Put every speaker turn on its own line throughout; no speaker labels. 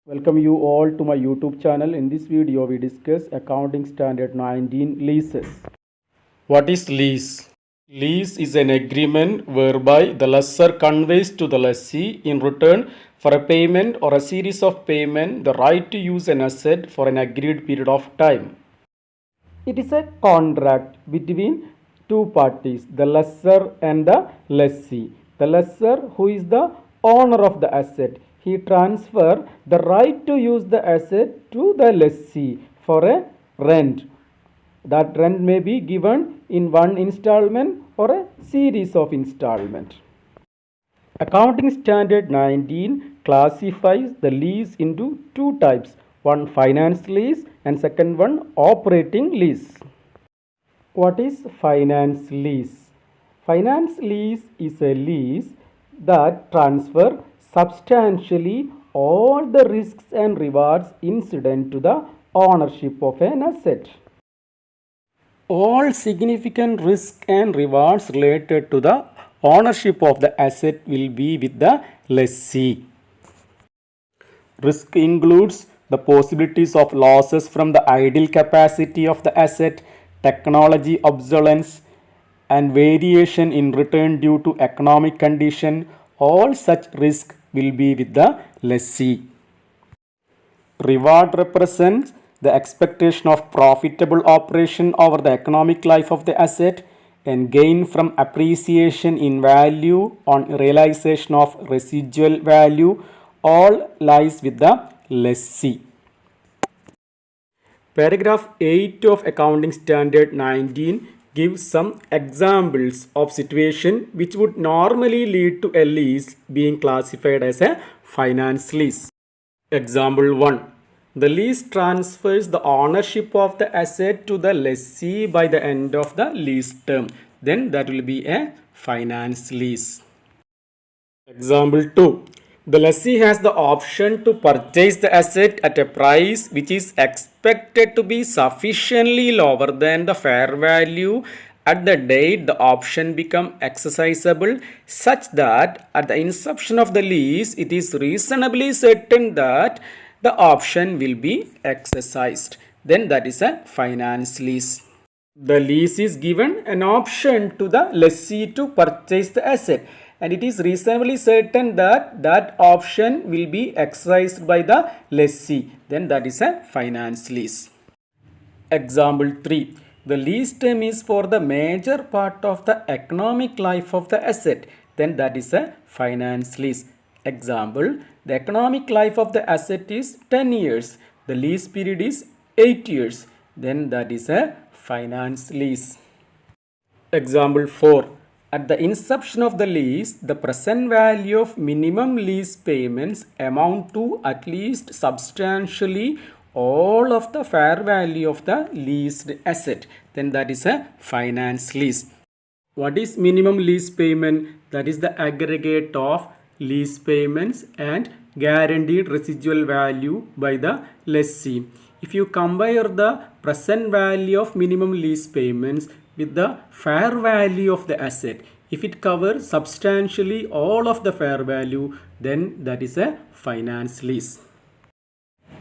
Welcome you all to my YouTube channel. In this video, we discuss Accounting Standard 19 leases. What is lease? Lease is an agreement whereby the lessor conveys to the lessee in return for a payment or a series of payment the right to use an asset for an agreed period of time. It is a contract between two parties, the lessor and the lessee. The lessor, who is the owner of the asset, he transfer the right to use the asset to the lessee for a rent. That rent may be given in one installment or a series of installment. Accounting Standard 19 classifies the lease into two types, one finance lease and second one operating lease. What is finance lease? Finance lease is a lease that transfers substantially all the risks and rewards incident to the ownership of an asset. All significant risks and rewards related to the ownership of the asset will be with the lessee. Risk includes the possibilities of losses from the idle capacity of the asset, technology obsolescence, and variation in return due to economic condition. All such risks will be with the lessee. Reward represents the expectation of profitable operation over the economic life of the asset and gain from appreciation in value on realization of residual value. All lies with the lessee. Paragraph 8 of Accounting Standard 19 gives some examples of situation which would normally lead to a lease being classified as a finance lease. Example 1. The lease transfers the ownership of the asset to the lessee by the end of the lease term. Then that will be a finance lease. Example 2. The lessee has the option to purchase the asset at a price which is expected to be sufficiently lower than the fair value at the date the option become exercisable, such that at the inception of the lease it is reasonably certain that the option will be exercised. Then that is a finance lease. The lease is given an option to the lessee to purchase the asset, and it is reasonably certain that that option will be exercised by the lessee. Then that is a finance lease. Example 3. The lease term is for the major part of the economic life of the asset. Then that is a finance lease. Example, the economic life of the asset is 10 years. The lease period is 8 years. Then that is a finance lease. Example 4. At the inception of the lease, the present value of minimum lease payments amount to at least substantially all of the fair value of the leased asset. Then that is a finance lease. What is minimum lease payment? That is the aggregate of lease payments and guaranteed residual value by the lessee. If you compare the present value of minimum lease payments with the fair value of the asset, if it covers substantially all of the fair value, then that is a finance lease.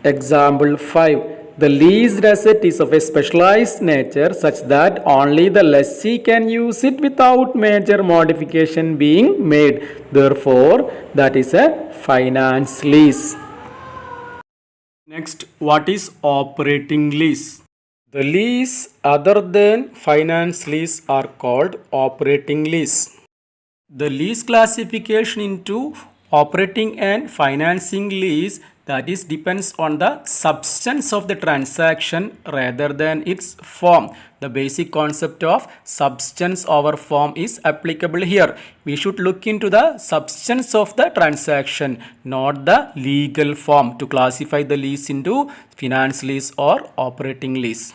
Example 5. The leased asset is of a specialized nature such that only the lessee can use it without major modification being made. Therefore, that is a finance lease. Next, what is operating lease? The lease other than finance lease are called operating lease. The lease classification into operating and financing lease, that is, depends on the substance of the transaction rather than its form. The basic concept of substance over form is applicable here. We should look into the substance of the transaction, not the legal form, to classify the lease into finance lease or operating lease.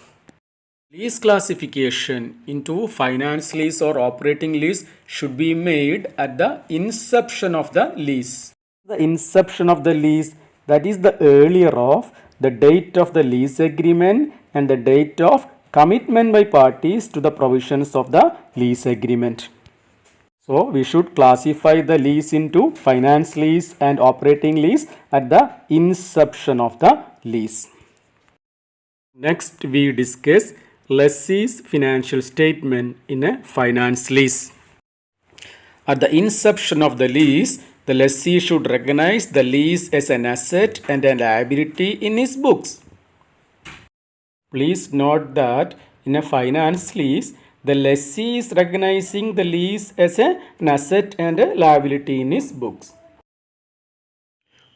Lease classification into finance lease or operating lease should be made at the inception of the lease. The inception of the lease, that is the earlier of the date of the lease agreement and the date of commitment by parties to the provisions of the lease agreement. So we should classify the lease into finance lease and operating lease at the inception of the lease. Next we discuss lessee's financial statement in a finance lease. At the inception of the lease, the lessee should recognize the lease as an asset and a liability in his books. Please note that in a finance lease, the lessee is recognizing the lease as an asset and a liability in his books.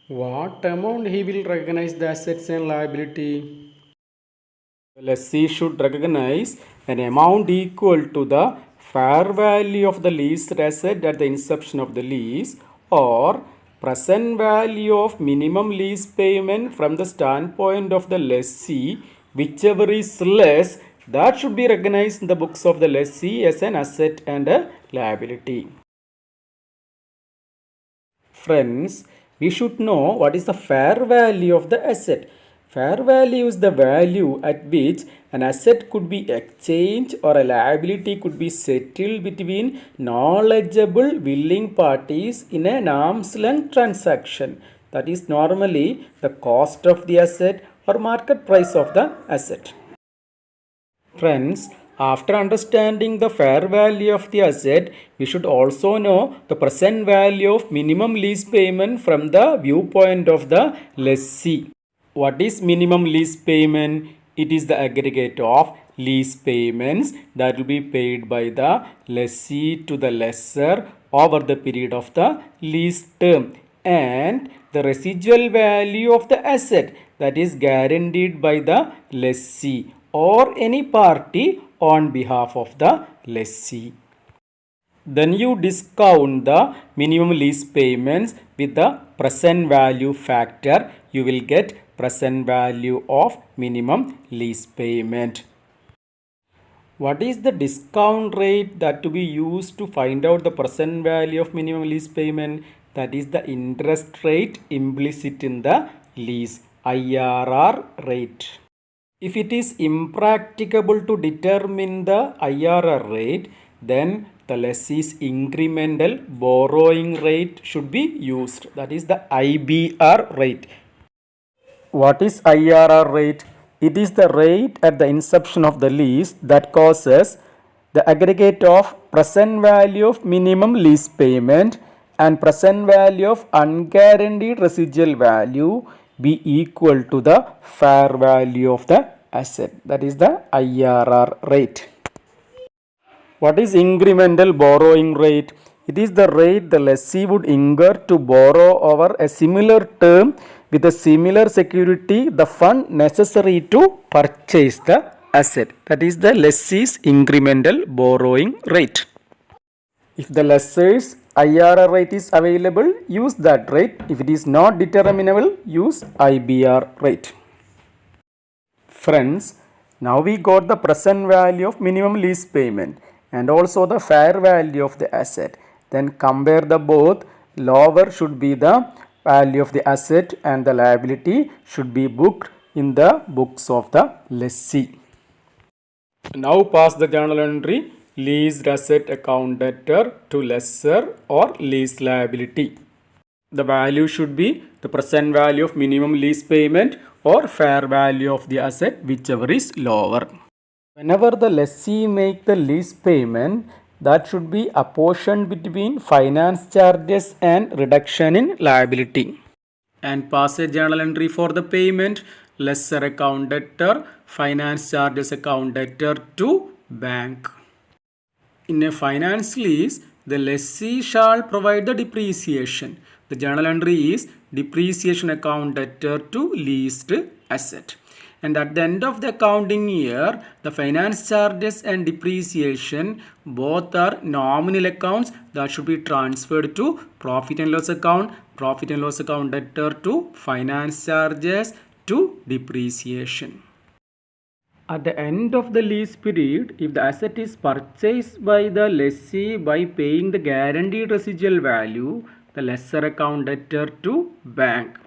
What amount he will recognize the assets and liability? The lessee should recognize an amount equal to the fair value of the leased asset at the inception of the lease, or present value of minimum lease payment from the standpoint of the lessee, whichever is less, that should be recognized in the books of the lessee as an asset and a liability. Friends, we should know what is the fair value of the asset. Fair value is the value at which an asset could be exchanged or a liability could be settled between knowledgeable willing parties in an arm's length transaction. That is normally the cost of the asset or market price of the asset. Friends, after understanding the fair value of the asset, we should also know the present value of minimum lease payment from the viewpoint of the lessee. What is minimum lease payment? It is the aggregate of lease payments that will be paid by the lessee to the lessor over the period of the lease term, and the residual value of the asset that is guaranteed by the lessee or any party on behalf of the lessee. Then you discount the minimum lease payments with the present value factor. You will get present value of minimum lease payment. What is the discount rate that to be used to find out the present value of minimum lease payment? That is the interest rate implicit in the lease, IRR rate. If it is impracticable to determine the IRR rate, then the lessee's incremental borrowing rate should be used. That is the IBR rate. What is IRR rate? It is the rate at the inception of the lease that causes the aggregate of present value of minimum lease payment and present value of unguaranteed residual value be equal to the fair value of the asset. That is the IRR rate. What is incremental borrowing rate? It is the rate the lessee would incur to borrow over a similar term with a similar security the fund necessary to purchase the asset. That is the lessee's incremental borrowing rate. If the lessee's IRR rate is available, use that rate. If it is not determinable, use IBR rate. Friends, now we got the present value of minimum lease payment and also the fair value of the asset. Then compare the both. Lower should be the value of the asset and the liability should be booked in the books of the lessee. Now pass the journal entry leased asset account debtor to lessor or lease liability. The value should be the present value of minimum lease payment or fair value of the asset, whichever is lower. Whenever the lessee make the lease payment, that should be apportioned between finance charges and reduction in liability. And pass a journal entry for the payment, lessor account debtor, finance charges account debtor to bank. In a finance lease, the lessee shall provide the depreciation. The journal entry is depreciation account debtor to leased asset. And at the end of the accounting year, the finance charges and depreciation both are nominal accounts that should be transferred to profit and loss account debtor to finance charges to depreciation. At the end of the lease period, if the asset is purchased by the lessee by paying the guaranteed residual value, the lessor account debtor to bank.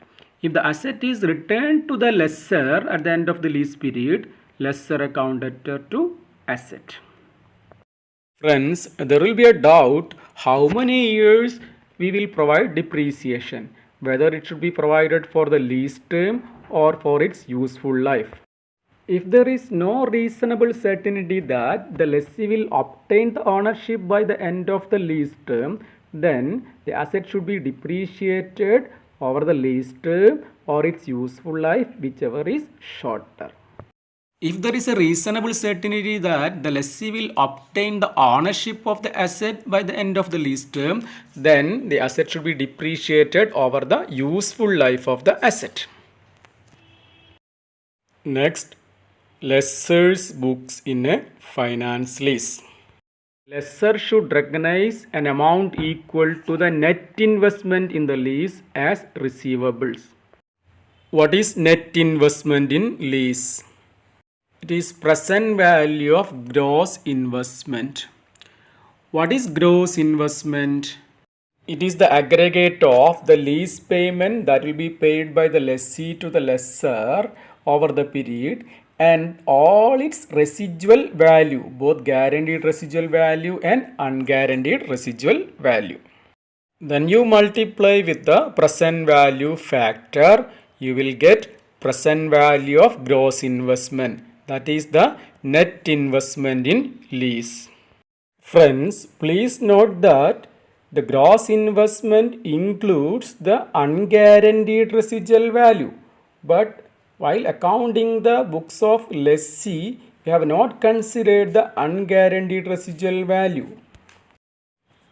If the asset is returned to the lessor at the end of the lease period, lessor account debtor to asset. Friends, there will be a doubt how many years we will provide depreciation, whether it should be provided for the lease term or for its useful life. If there is no reasonable certainty that the lessee will obtain the ownership by the end of the lease term, then the asset should be depreciated over the lease term or its useful life, whichever is shorter. If there is a reasonable certainty that the lessee will obtain the ownership of the asset by the end of the lease term, then the asset should be depreciated over the useful life of the asset. Next, lessor's books in a finance lease. Lessor should recognize an amount equal to the net investment in the lease as receivables. What is net investment in lease? It is present value of gross investment. What is gross investment? It is the aggregate of the lease payment that will be paid by the lessee to the lessor over the period and all its residual value, both guaranteed residual value and unguaranteed residual value. Then you multiply with the present value factor, you will get present value of gross investment. That is the net investment in lease. Friends, please note that the gross investment includes the unguaranteed residual value. But while accounting the books of lessee, we have not considered the unguaranteed residual value.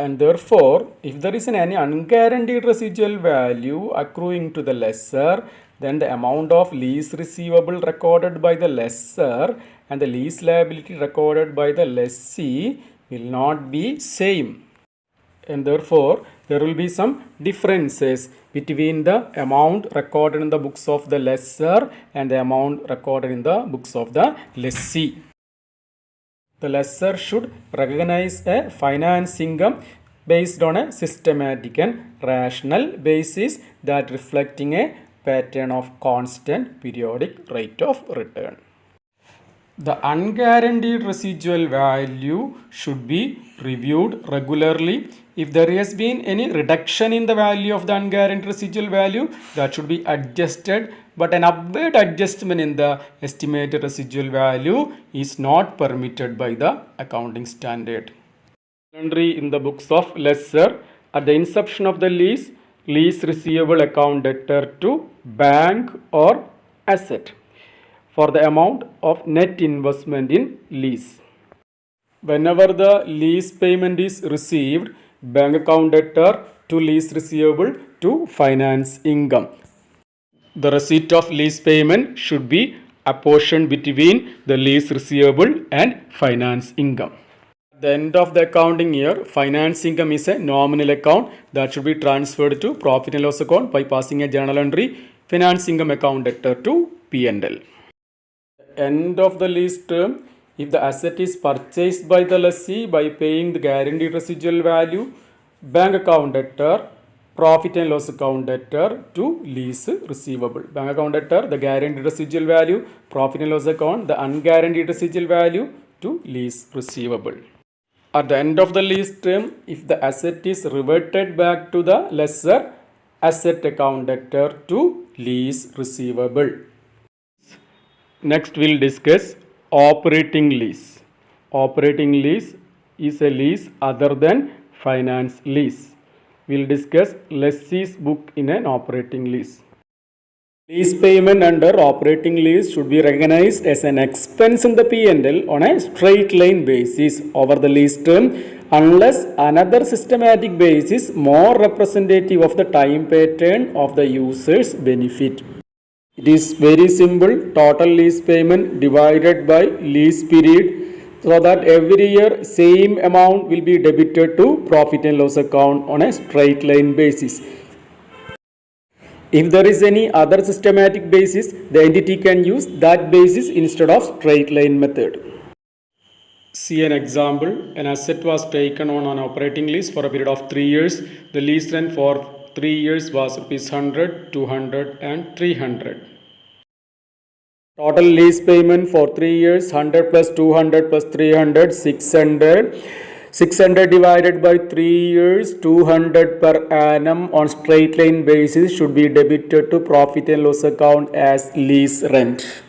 And therefore, if there is any unguaranteed residual value accruing to the lessor, then the amount of lease receivable recorded by the lessor and the lease liability recorded by the lessee will not be same. And therefore, there will be some differences between the amount recorded in the books of the lessor and the amount recorded in the books of the lessee. The lessor should recognize a finance income based on a systematic and rational basis that reflecting a pattern of constant periodic rate of return. The unguaranteed residual value should be reviewed regularly. If there has been any reduction in the value of the unguaranteed residual value, that should be adjusted, but an upward adjustment in the estimated residual value is not permitted by the accounting standard. Entry in the books of lessor at the inception of the lease, lease receivable account debtor to bank or asset for the amount of net investment in lease. Whenever the lease payment is received, bank account debtor to lease receivable to finance income. The receipt of lease payment should be apportioned between the lease receivable and finance income. At the end of the accounting year, finance income is a nominal account that should be transferred to profit and loss account by passing a journal entry finance income account debtor to P&L. End of the lease term, if the asset is purchased by the lessee by paying the guaranteed residual value, bank account debtor, profit and loss account debtor to lease receivable. Bank account debtor, the guaranteed residual value, profit and loss account, the unguaranteed residual value to lease receivable. At the end of the lease term, if the asset is reverted back to the lessor, asset account debtor to lease receivable. Next we'll discuss operating lease. Operating lease is a lease other than finance lease. We'll discuss lessee's book in an operating lease. Lease payment under operating lease should be recognized as an expense in the P&L on a straight line basis over the lease term unless another systematic basis more representative of the time pattern of the user's benefit. It is very simple, total lease payment divided by lease period, so that every year same amount will be debited to profit and loss account on a straight line basis. If there is any other systematic basis, the entity can use that basis instead of straight line method. See an example. An asset was taken on an operating lease for a period of 3 years. The lease rent for 3 years was rupees 100, 200 and 300. Total lease payment for 3 years, 100 plus 200 plus 300, 600. 600 divided by 3 years, 200 per annum on straight line basis should be debited to profit and loss account as lease rent.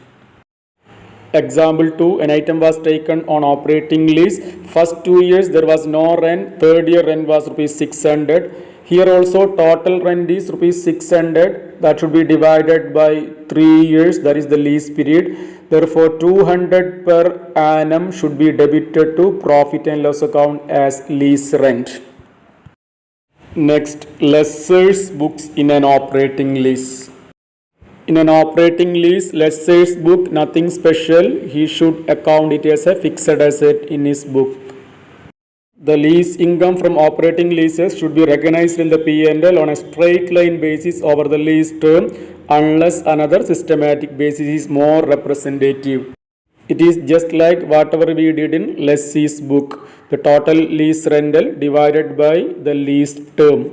Example 2, an item was taken on operating lease. First 2 years there was no rent, third year rent was rupees 600. Here also total rent is rupees 600, that should be divided by 3 years, that is the lease period. Therefore 200 per annum should be debited to profit and loss account as lease rent. Next, lessor's books in an operating lease. In an operating lease, lessor's book, nothing special. He should account it as a fixed asset in his book. The lease income from operating leases should be recognized in the P&L on a straight line basis over the lease term unless another systematic basis is more representative. It is just like whatever we did in lessee's book, the total lease rental divided by the lease term,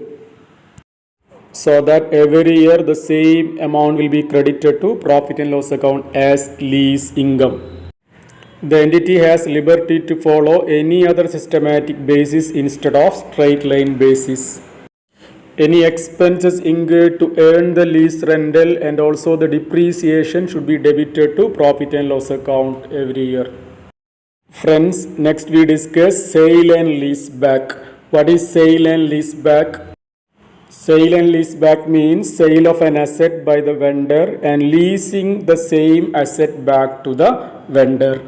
so that every year the same amount will be credited to profit and loss account as lease income. The entity has liberty to follow any other systematic basis instead of straight line basis. Any expenses incurred to earn the lease rental and also the depreciation should be debited to profit and loss account every year. Friends, next we discuss sale and lease back. What is sale and lease back? Sale and lease back means sale of an asset by the vendor and leasing the same asset back to the vendor.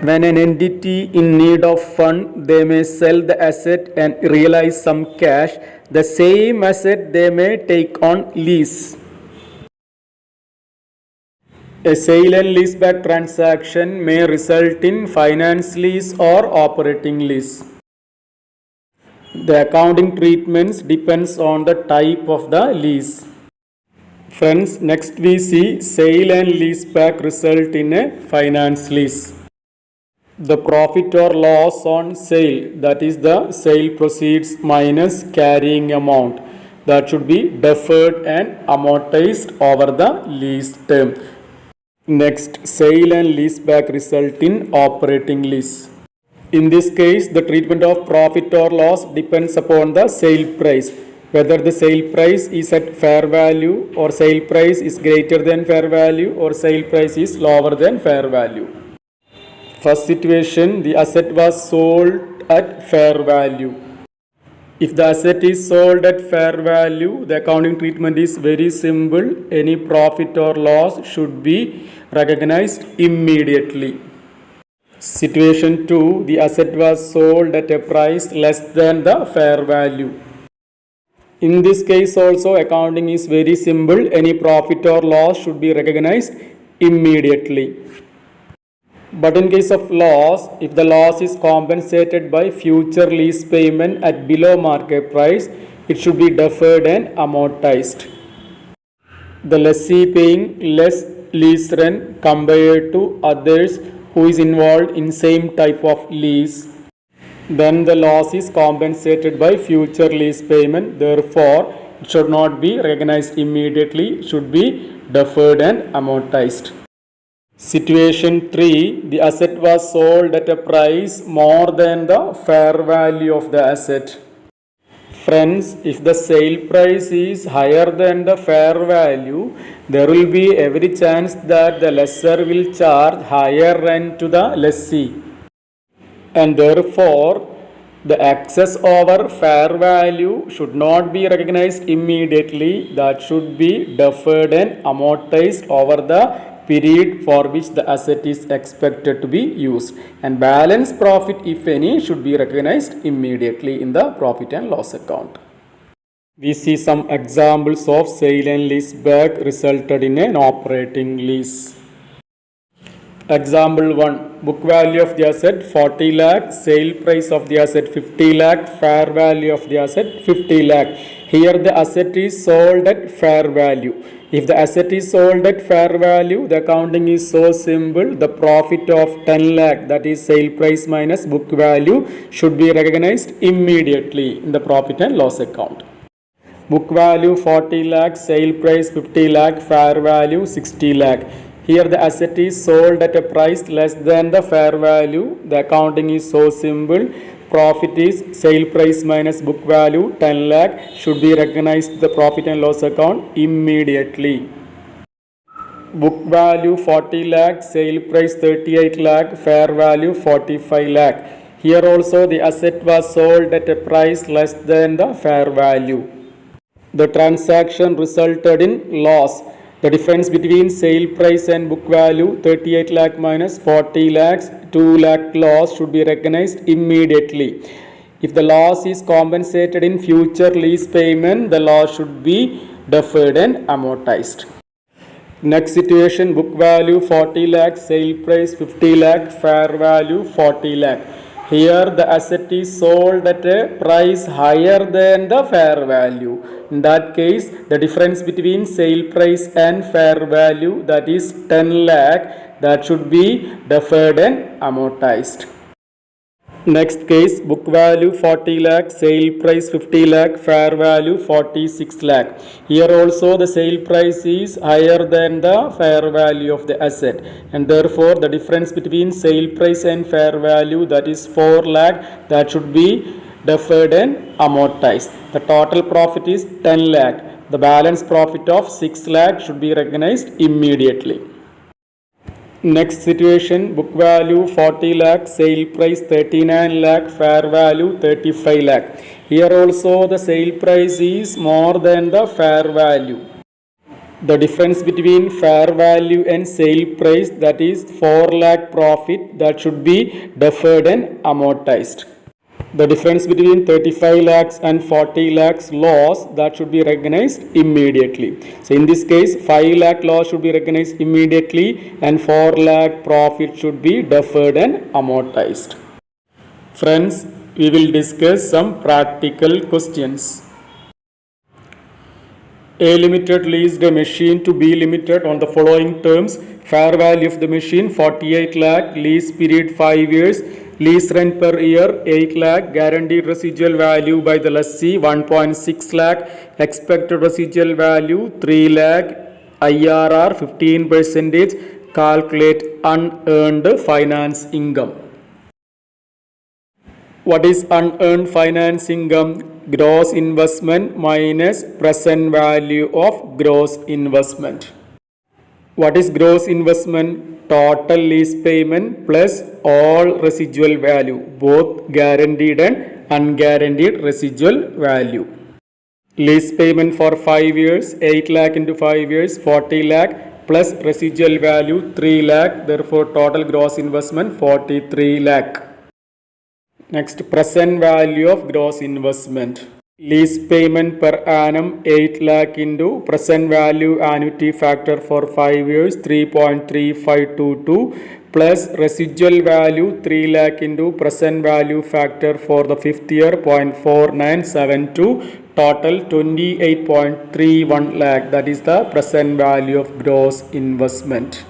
When an entity in need of fund, they may sell the asset and realize some cash. The same asset they may take on lease. A sale and leaseback transaction may result in finance lease or operating lease. The accounting treatments depends on the type of the lease. Friends, next we see sale and leaseback result in a finance lease. The profit or loss on sale, that is the sale proceeds minus carrying amount, that should be deferred and amortized over the lease term. Next, sale and leaseback result in operating lease. In this case, the treatment of profit or loss depends upon the sale price, whether the sale price is at fair value or sale price is greater than fair value or sale price is lower than fair value. First situation, the asset was sold at fair value. If the asset is sold at fair value, the accounting treatment is very simple. Any profit or loss should be recognized immediately. Situation 2, the asset was sold at a price less than the fair value. In this case also, accounting is very simple. Any profit or loss should be recognized immediately. But in case of loss, if the loss is compensated by future lease payment at below market price, it should be deferred and amortized. The lessee paying less lease rent compared to others who is involved in same type of lease, then the loss is compensated by future lease payment. Therefore, it should not be recognized immediately, it should be deferred and amortized. Situation 3, the asset was sold at a price more than the fair value of the asset. Friends, if the sale price is higher than the fair value, there will be every chance that the lessor will charge higher rent to the lessee. And therefore, the excess over fair value should not be recognized immediately. That should be deferred and amortized over the period for which the asset is expected to be used, and balance profit, if any, should be recognized immediately in the profit and loss account. We see some examples of sale and lease back resulted in an operating lease. Example 1, book value of the asset 40 lakh, sale price of the asset 50 lakh, fair value of the asset 50 lakh. Here the asset is sold at fair value. If the asset is sold at fair value, the accounting is so simple. The profit of 10 lakh, that is sale price minus book value, should be recognized immediately in the profit and loss account. Book value 40 lakh, sale price 50 lakh, fair value 60 lakh. Here the asset is sold at a price less than the fair value. The accounting is so simple. Profit is sale price minus book value 10 lakh should be recognized the profit and loss account immediately. Book value 40 lakh, sale price 38 lakh, fair value 45 lakh. Here also the asset was sold at a price less than the fair value. The transaction resulted in loss. The difference between sale price and book value 38 lakh minus 40 lakhs 2 lakh loss should be recognized immediately. If the loss is compensated in future lease payment, the loss should be deferred and amortized. Next situation, book value 40 lakh, sale price 50 lakh, fair value 40 lakh. Here the asset is sold at a price higher than the fair value. In that case, the difference between sale price and fair value, that is 10 lakh, that should be deferred and amortized. Next case, book value 40 lakh, sale price 50 lakh, fair value 46 lakh. Here also the sale price is higher than the fair value of the asset, and therefore the difference between sale price and fair value, that is 4 lakh, that should be deferred and amortized. The total profit is 10 lakh. The balance profit of 6 lakh should be recognized immediately. Next situation, book value 40 lakh, sale price 39 lakh, fair value 35 lakh. Here also the sale price is more than the fair value. The difference between fair value and sale price, that is 4 lakh profit, that should be deferred and amortized. The difference between 35 lakhs and 40 lakhs loss, that should be recognized immediately. So in this case, 5 lakh loss should be recognized immediately and 4 lakh profit should be deferred and amortized. Friends, we will discuss some practical questions. A Limited leased a machine to B Limited on the following terms. Fair value of the machine 48 lakh, lease period 5 years, lease rent per year 8 lakh, guaranteed residual value by the lessee 1.6 lakh, expected residual value 3 lakh, IRR 15%, calculate unearned finance income. What is unearned finance income? Gross investment minus present value of gross investment. What is gross investment? Total lease payment plus all residual value, both guaranteed and unguaranteed residual value. Lease payment for 5 years, 8 lakh into 5 years, 40 lakh plus residual value 3 lakh, therefore total gross investment 43 lakh. Next, present value of gross investment. Lease payment per annum 8 lakh into present value annuity factor for 5 years 3.3522 plus residual value 3 lakh into present value factor for the 5th year 0.4972, total 28.31 lakh, that is the present value of gross investment.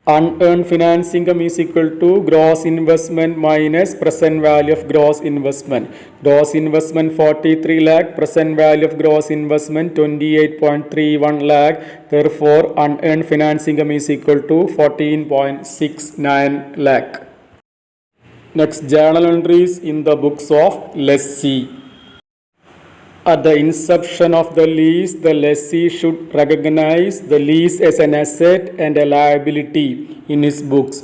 Unearned finance income is equal to gross investment minus present value of gross investment. Gross investment 43 lakh, present value of gross investment 28.31 lakh. Therefore, unearned finance income is equal to 14.69 lakh. Next, journal entries in the books of lessee. At the inception of the lease, the lessee should recognize the lease as an asset and a liability in his books.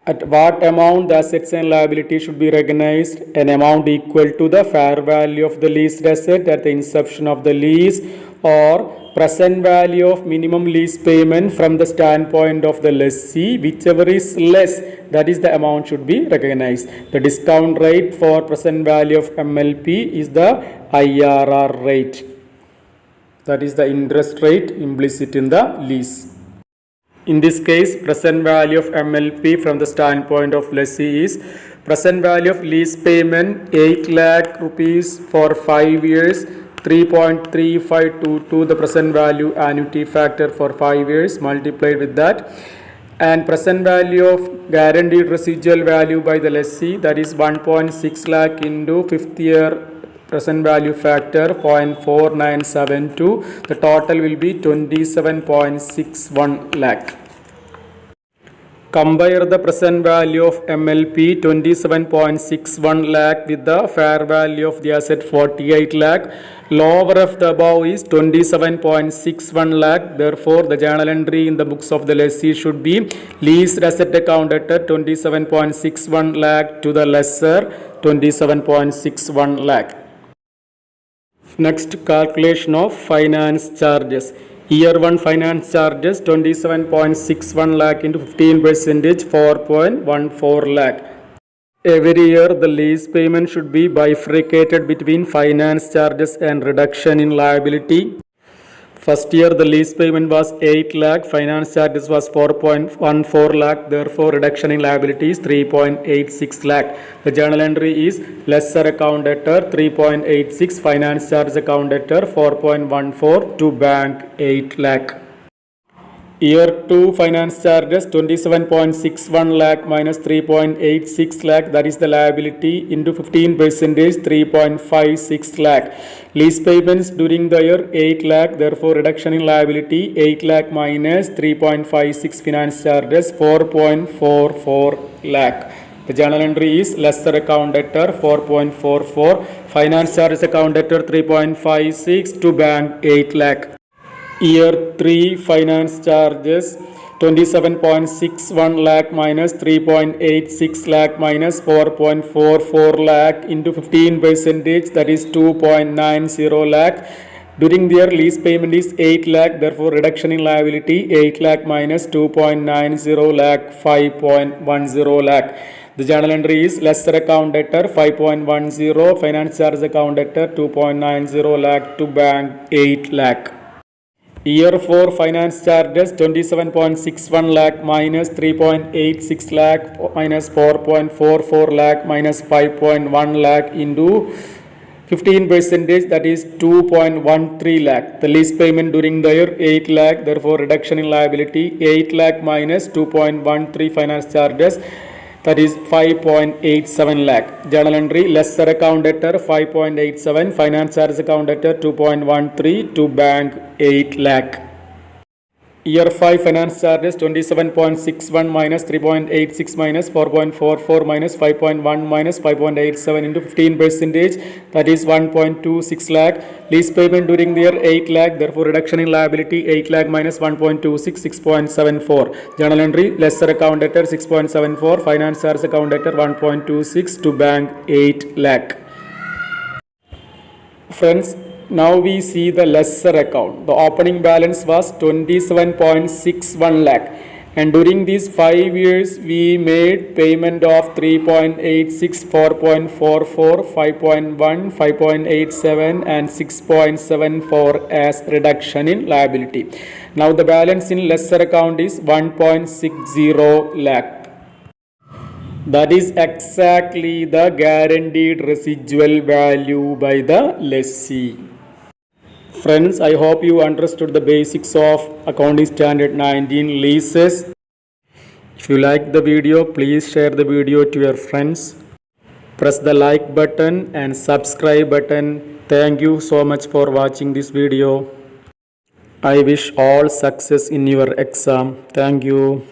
At what amount the assets and liabilities should be recognized? An amount equal to the fair value of the leased asset at the inception of the lease, or present value of minimum lease payment from the standpoint of the lessee, whichever is less, that is the amount should be recognized. The discount rate for present value of MLP is the IRR rate, that is the interest rate implicit in the lease. In this case, present value of MLP from the standpoint of lessee is present value of lease payment 8 lakh rupees for 5 years, 3.3522 the present value annuity factor for 5 years multiplied with that, and present value of guaranteed residual value by the lessee, that is 1.6 lakh into 5th year present value factor 0.4972. The total will be 27.61 lakh. Compare the present value of MLP 27.61 lakh with the fair value of the asset 48 lakh. Lower of the above is 27.61 lakh. Therefore, the journal entry in the books of the lessee should be leased asset account at 27.61 lakh to the lesser 27.61 lakh. Next, calculation of finance charges. Year 1 finance charges 27.61 lakh into 15% 4.14 lakh. Every year the lease payment should be bifurcated between finance charges and reduction in liability. First year the lease payment was 8 lakh, finance charges was 4.14 lakh, therefore reduction in liability is 3.86 lakh. The journal entry is lesser account debtor 3.86, finance charge account debtor 4.14 to bank 8 lakh. Year 2 finance charges 27.61 lakh minus 3.86 lakh, that is the liability, into 15% 3.56 lakh. Lease payments during the year 8 lakh, therefore reduction in liability 8 lakh minus 3.56 finance charges 4.44 lakh. The journal entry is lesser account debtor 4.44, finance charges account debtor 3.56 to bank 8 lakh. Year 3 finance charges 27.61 lakh minus 3.86 lakh minus 4.44 lakh into 15%, that is 2.90 lakh. During the year lease payment is 8 lakh, therefore reduction in liability 8 lakh minus 2.90 lakh 5.10 lakh. The journal entry is lesser account debtor 5.10, finance charge account debtor 2.90 lakh to bank 8 lakh. Year 4 finance charges 27.61 lakh minus 3.86 lakh minus 4.44 lakh minus 5.1 lakh into 15%, that is 2.13 lakh. The lease payment during the year 8 lakh, therefore reduction in liability 8 lakh minus 2.13 finance charges, that is 5.87 lakh. Journal entry lesser account debtor 5.87, finance charge account debtor 2.13 to bank 8 lakh. Year 5 finance charges 27.61 minus 3.86 minus 4.44 minus 5.1 minus 5.87 into 15%, that is 1.26 lakh. Lease payment during the year 8 lakh, therefore reduction in liability 8 lakh minus 1.26 6.74. Journal entry lesser account debtor 6.74, finance charge account debtor 1.26 to bank 8 lakh. Friends, now we see the lesser account. The opening balance was 27.61 lakh, and during these 5 years we made payment of 3.86, 4.44, 5.1, 5.87 and 6.74 as reduction in liability. Now the balance in lesser account is 1.60 lakh. That is exactly the guaranteed residual value by the lessee. Friends, I hope you understood the basics of Accounting Standard 19 leases. If you like the video, please share the video to your friends. Press the like button and subscribe button. Thank you so much for watching this video. I wish all success in your exam. Thank you.